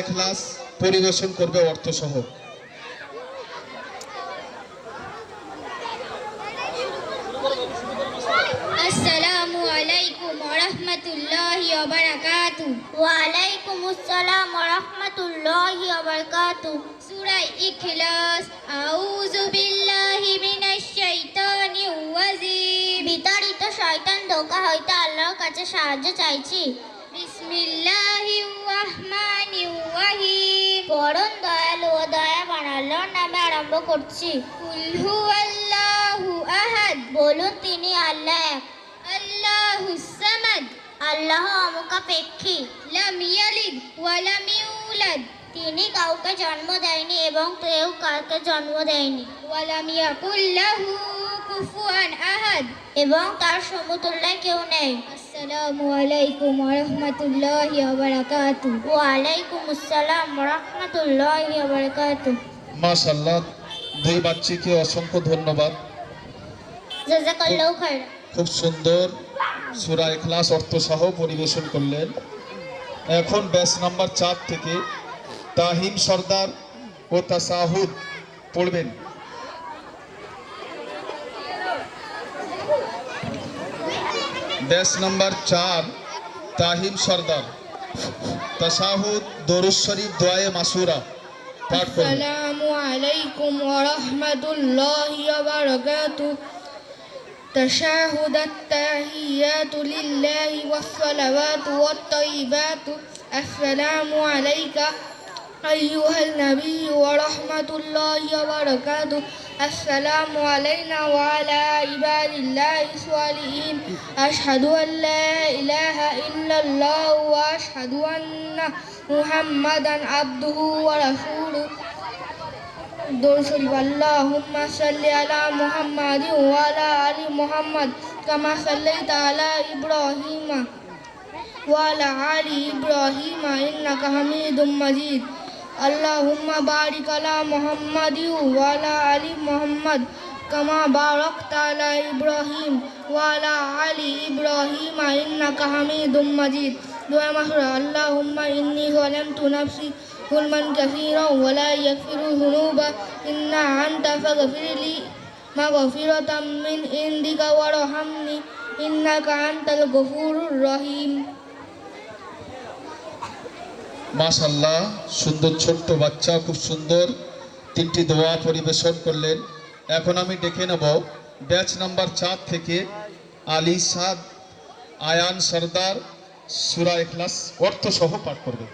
ইখলাস পরিবেশন করবে অর্থ সহ। আসসালামু আলাইকুম ওয়া রাহমাতুল্লাহি ওয়া বারাকাতুহু। ওয়া আলাইকুমুস সালাম ওয়া রাহমাতুল্লাহি ওয়া বারাকাতুহু। সূরা ইখলাস। আউযু বিল্লাহি মিনাশ শাইতানির রাজিম। বিতাড়িত শয়তান ধোঁকা হইতে আল্লাহর কাছে সাহায্য চাইছি। বিসমিল্লাহির রাহমানির রাহিম। পরম দয়ালু ও দয়াবান আল্লাহর নামে আরম্ভ করছি। কুল হুয়াল্লাহু আহাদ। বলুন তিনি আল্লাহ এক। আল্লাহুস সামাদ। আল্লাহ অমুখাপেক্ষী। লাম ইয়ালিদ ওয়া লাম ইউলাদ। তিনি কাউকে জন্ম দেয়নি এবং কেউ কাউকে জন্ম দেয়নি। ওয়া লাম ইয়াকুল লাহু কুফুয়ান আহাদ। এবং তার সমতুল্য কেউ নেই। আসসালামু আলাইকুম ওয়া রাহমাতুল্লাহি ওয়া বারাকাতুহু। ওয়া আলাইকুমুস সালাম ওয়া রাহমাতুল্লাহি ওয়া বারাকাতুহু। মাশাআল্লাহ, দুই বাচ্চাকে অসংখ্য ধন্যবাদ। জাযাকাল্লাহু খাইরান। খুব সুন্দর সূরা ইখলাস অর্থ সহ পরিবেশন করলেন। এখন ব্যাচ নাম্বার 4 থেকে তাহিম সরদার ও তাসাহুদ পড়বেন। ব্যাচ নাম্বার 4 তাহিম সরদার, তাসাহুদ দরুদ শরীফ দোয়ায়ে মাসুরা পাঠ করবেন। আসসালামু আলাইকুম ওয়া রাহমাতুল্লাহি ওয়া বারাকাতুহু। تشهد التحيات لله والصلوات والطيبات. السلام عليك أيها النبي ورحمة الله وبركاته. السلام علينا وعلى عباد الله الصالحين. أشهد أن لا إله إلا الله وأشهد أن محمدا عبده ورسوله. দরুদ শরীফ। আল্লাহুম্মা সাল্লি আলা মুহাম্মাদিন ওয়া আলা আলি মুহাম্মাদ কামা সাল্লাইতা আলা ইব্রাহিম ওয়া আলা আলি ইব্রাহিম ইন্নাকা হামিদুম মাজিদ। আল্লাহুম্মা বারিক আলা মুহাম্মাদিন ওয়া আলা আলি মুহাম্মাদ কামা বারাকতা আলা ইব্রাহিম ওয়া আলা আলি ইব্রাহিম ইন্নাকা হামিদুম মাজিদ। দোয়া মাসুরা। আল্লাহুম্মা ইন্নী যালামতু নাফসি ظلما كثيرا ولا يغفر الذنوب إلا أنت فاغفر لي مغفرة من عندك وارحمني إنك أنت الغفور الرحيم. মাশাআল্লাহ, সুন্দর ছোট্ট বাচ্চা খুব সুন্দর 3টি দোয়া পরিবেশন করলেন। এখন আমি ডেকে নেব ব্যাচ নাম্বার 4 থেকে আলী সাদ আয়ান সরদার সূরা ইখলাস অর্থ সহ পাঠ করবে।